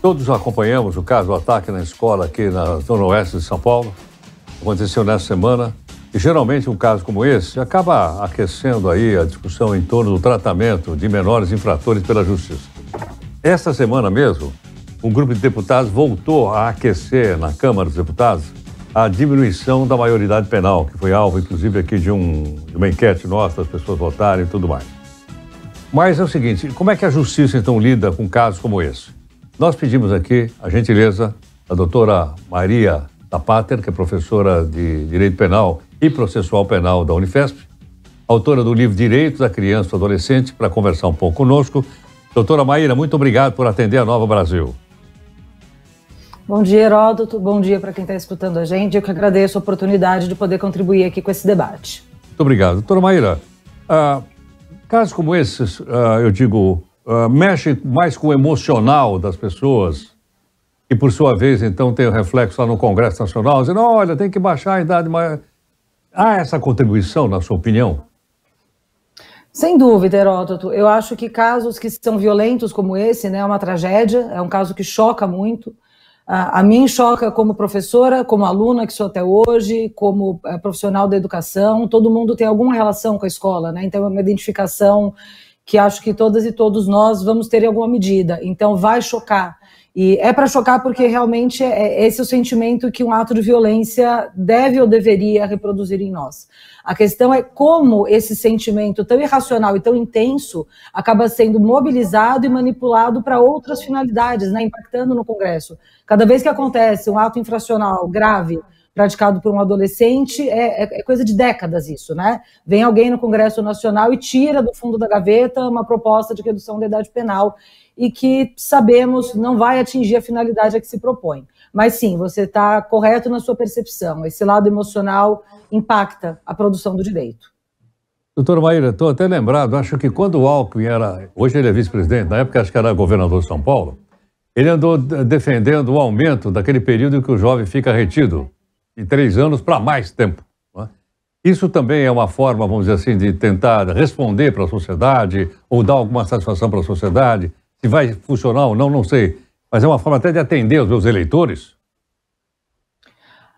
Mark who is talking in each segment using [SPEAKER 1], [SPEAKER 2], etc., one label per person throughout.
[SPEAKER 1] Todos acompanhamos o caso do ataque na escola aqui na Zona Oeste de São Paulo. Aconteceu nessa semana. E geralmente um caso como esse acaba aquecendo aí a discussão em torno do tratamento de menores infratores pela justiça. Esta semana mesmo, um grupo de deputados voltou a aquecer na Câmara dos Deputados a diminuição da maioridade penal, que foi alvo, inclusive, aqui de uma enquete nossa, das pessoas votarem e tudo mais. Mas é o seguinte, como é que a justiça, então, lida com casos como esse? Nós pedimos aqui a gentileza da doutora Maria Tapater, que é professora de Direito Penal e Processual Penal da Unifesp, autora do livro Direitos da Criança e do Adolescente, para conversar um pouco conosco. Doutora Maíra, muito obrigado por atender a Nova Brasil.
[SPEAKER 2] Bom dia, Heródoto. Bom dia para quem está escutando a gente. Eu que agradeço a oportunidade de poder contribuir aqui com esse debate.
[SPEAKER 1] Muito obrigado. Doutora Maíra, casos como esses, eu digo, mexem mais com o emocional das pessoas e, por sua vez, então, tem o reflexo lá no Congresso Nacional, dizendo, olha, tem que baixar a idade maior. Há essa contribuição, na sua opinião?
[SPEAKER 2] Sem dúvida, Heródoto. Eu acho que casos que são violentos como esse, né, é uma tragédia, é um caso que choca muito. A mim choca como professora, como aluna que sou até hoje, como profissional da educação, todo mundo tem alguma relação com a escola, né? Então é uma identificação que acho que todas e todos nós vamos ter em alguma medida. Então vai chocar. E é para chocar porque realmente esse é o sentimento que um ato de violência deve ou deveria reproduzir em nós. A questão é como esse sentimento tão irracional e tão intenso acaba sendo mobilizado e manipulado para outras finalidades, né, impactando no Congresso. Cada vez que acontece um ato infracional grave praticado por um adolescente, é coisa de décadas isso, né? Vem alguém no Congresso Nacional e tira do fundo da gaveta uma proposta de redução da idade penal e que sabemos não vai atingir a finalidade a que se propõe. Mas sim, você está correto na sua percepção, esse lado emocional impacta a produção do direito.
[SPEAKER 1] Doutora Maíra, estou até lembrado, acho que quando o Alckmin hoje ele é vice-presidente, na época acho que era governador de São Paulo, ele andou defendendo o aumento daquele período em que o jovem fica retido, de 3 anos para mais tempo. Né? Isso também é uma forma, vamos dizer assim, de tentar responder para a sociedade ou dar alguma satisfação para a sociedade. Se vai funcionar ou não, não sei. Mas é uma forma até de atender os meus eleitores.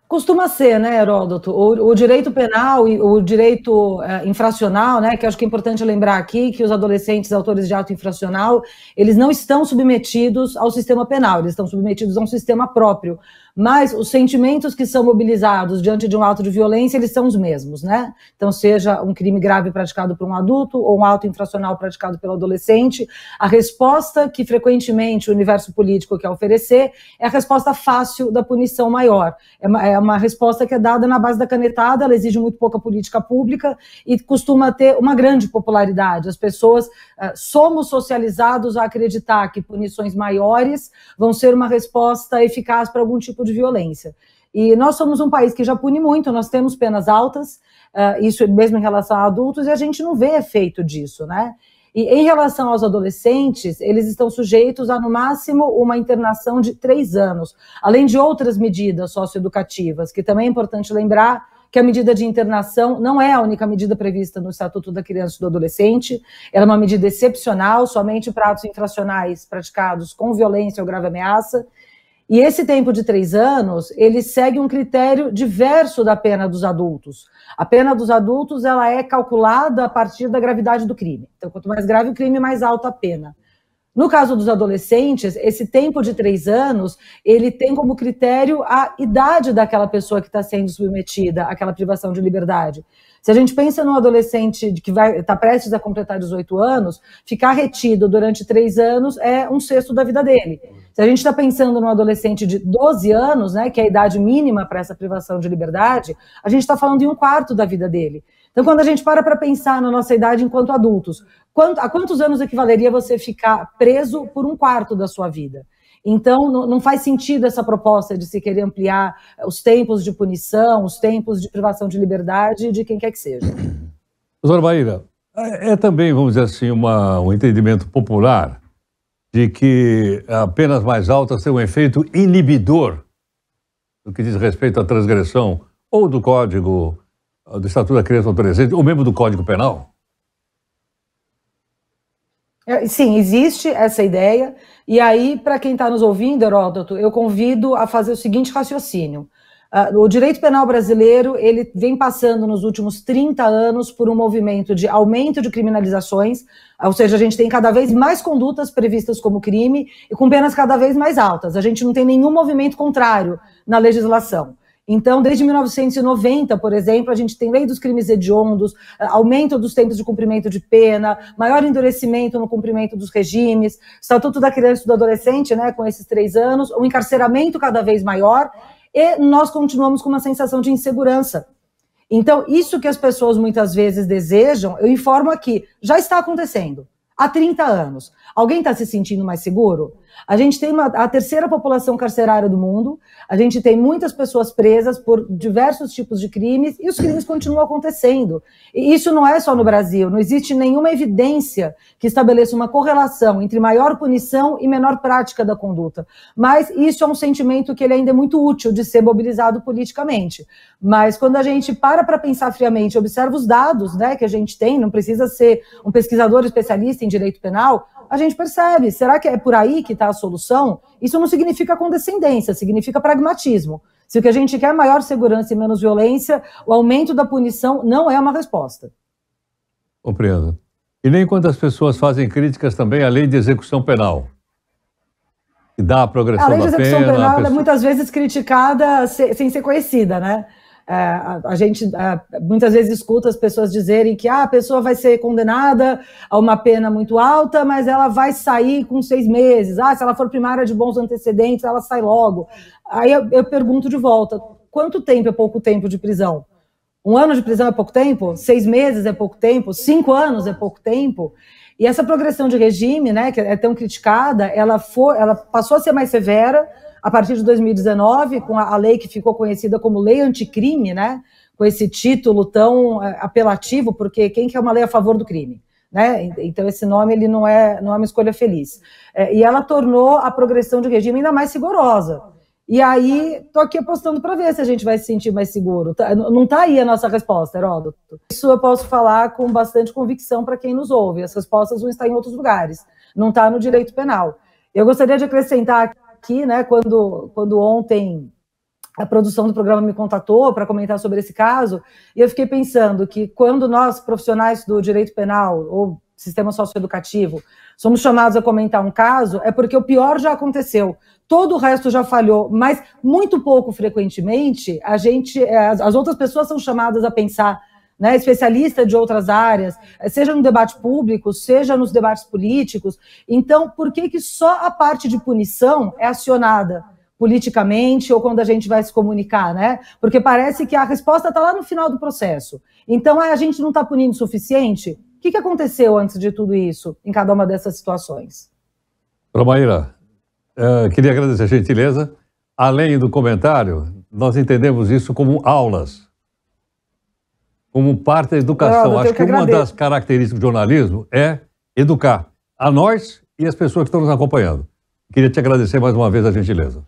[SPEAKER 2] Costuma ser, né, Heródoto? O direito penal e o direito infracional, né, que acho que é importante lembrar aqui que os adolescentes autores de ato infracional, eles não estão submetidos ao sistema penal, eles estão submetidos a um sistema próprio. Mas os sentimentos que são mobilizados diante de um ato de violência, eles são os mesmos, né? Então, seja um crime grave praticado por um adulto ou um ato infracional praticado pelo adolescente, a resposta que frequentemente o universo político quer oferecer é a resposta fácil da punição maior. É uma resposta que é dada na base da canetada, ela exige muito pouca política pública e costuma ter uma grande popularidade. As pessoas somos socializados a acreditar que punições maiores vão ser uma resposta eficaz para algum tipo de violência. E nós somos um país que já pune muito, nós temos penas altas, isso mesmo em relação a adultos, e a gente não vê efeito disso, né? E em relação aos adolescentes, eles estão sujeitos a, no máximo, uma internação de 3 anos, além de outras medidas socioeducativas, que também é importante lembrar que a medida de internação não é a única medida prevista no Estatuto da Criança e do Adolescente, ela é uma medida excepcional, somente para atos infracionais praticados com violência ou grave ameaça. E esse tempo de 3 anos, ele segue um critério diverso da pena dos adultos. A pena dos adultos, ela é calculada a partir da gravidade do crime. Então, quanto mais grave o crime, mais alta a pena. No caso dos adolescentes, esse tempo de 3 anos, ele tem como critério a idade daquela pessoa que está sendo submetida àquela privação de liberdade. Se a gente pensa num adolescente que está prestes a completar 18 anos, ficar retido durante 3 anos é 1/6 da vida dele. Se a gente está pensando num adolescente de 12 anos, né, que é a idade mínima para essa privação de liberdade, a gente está falando de 1/4 da vida dele. Então, quando a gente para pensar na nossa idade enquanto adultos, a quantos anos equivaleria você ficar preso por 1/4 da sua vida? Então, não faz sentido essa proposta de se querer ampliar os tempos de punição, os tempos de privação de liberdade de quem quer que seja.
[SPEAKER 1] Doutora Maíra, é também, vamos dizer assim, um entendimento popular de que penas mais altas têm um efeito inibidor no que diz respeito à transgressão ou do Código do Estatuto da Criança e do Adolescente, ou mesmo do Código Penal?
[SPEAKER 2] Sim, existe essa ideia. E aí, para quem está nos ouvindo, Heródoto, eu convido a fazer o seguinte raciocínio. O direito penal brasileiro, ele vem passando nos últimos 30 anos por um movimento de aumento de criminalizações, ou seja, a gente tem cada vez mais condutas previstas como crime e com penas cada vez mais altas. A gente não tem nenhum movimento contrário na legislação. Então, desde 1990, por exemplo, a gente tem lei dos crimes hediondos, aumento dos tempos de cumprimento de pena, maior endurecimento no cumprimento dos regimes, Estatuto da Criança e do Adolescente, né, com esses 3 anos, um encarceramento cada vez maior, e nós continuamos com uma sensação de insegurança. Então, isso que as pessoas muitas vezes desejam, eu informo aqui, já está acontecendo. Há 30 anos. Alguém está se sentindo mais seguro? A gente tem a terceira população carcerária do mundo, a gente tem muitas pessoas presas por diversos tipos de crimes e os crimes continuam acontecendo. E isso não é só no Brasil, não existe nenhuma evidência que estabeleça uma correlação entre maior punição e menor prática da conduta. Mas isso é um sentimento que ele ainda é muito útil de ser mobilizado politicamente. Mas quando a gente para pensar friamente, observa os dados, né, que a gente tem, não precisa ser um pesquisador especialista em direito penal, a gente percebe, será que é por aí que está a solução? Isso não significa condescendência, significa pragmatismo. Se o que a gente quer é maior segurança e menos violência, o aumento da punição não é uma resposta.
[SPEAKER 1] Compreendo. E nem quando as pessoas fazem críticas também à lei de execução penal, que dá a progressão da pena... A lei de execução penal é muitas vezes criticada sem ser conhecida, né? A gente muitas vezes escuta as pessoas dizerem que a pessoa vai ser condenada a uma pena muito alta, mas ela vai sair com 6 meses. Se ela for primária de bons antecedentes, ela sai logo. Aí eu pergunto de volta, quanto tempo é pouco tempo de prisão? 1 ano de prisão é pouco tempo? 6 meses é pouco tempo? 5 anos é pouco tempo? E essa progressão de regime, né, que é tão criticada, ela passou a ser mais severa a partir de 2019, com a lei que ficou conhecida como Lei Anticrime, né, com esse título tão apelativo, porque quem quer uma lei a favor do crime? Né? Então esse nome ele não é uma escolha feliz. E ela tornou a progressão de regime ainda mais rigorosa. E aí, estou aqui apostando para ver se a gente vai se sentir mais seguro. Não está aí a nossa resposta, Heródoto. Isso eu posso falar com bastante convicção para quem nos ouve. As respostas vão estar em outros lugares, não está no direito penal. Eu gostaria de acrescentar aqui, né, quando ontem a produção do programa me contatou para comentar sobre esse caso, e eu fiquei pensando que quando nós, profissionais do direito penal ou sistema socioeducativo, somos chamados a comentar um caso, é porque o pior já aconteceu. Todo o resto já falhou, mas muito pouco frequentemente as outras pessoas são chamadas a pensar, né, especialista de outras áreas, seja no debate público, seja nos debates políticos. Então, por que só a parte de punição é acionada politicamente ou quando a gente vai se comunicar, né? Porque parece que a resposta está lá no final do processo. Então, a gente não está punindo o suficiente? O que aconteceu antes de tudo isso, em cada uma dessas situações? Maíra, queria agradecer a gentileza. Além do comentário, nós entendemos isso como aulas, como parte da educação. Acho que uma das características do jornalismo é educar a nós e as pessoas que estão nos acompanhando. Queria te agradecer mais uma vez a gentileza.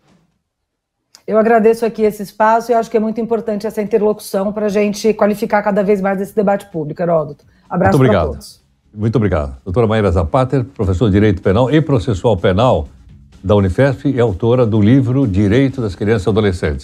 [SPEAKER 2] Eu agradeço aqui esse espaço e acho que é muito importante essa interlocução para a gente qualificar cada vez mais esse debate público, Heródoto. Abraço para todos.
[SPEAKER 1] Muito obrigado. Doutora Maíra Zapater, professora de Direito Penal e Processual Penal da Unifesp e autora do livro Direito das Crianças e Adolescentes.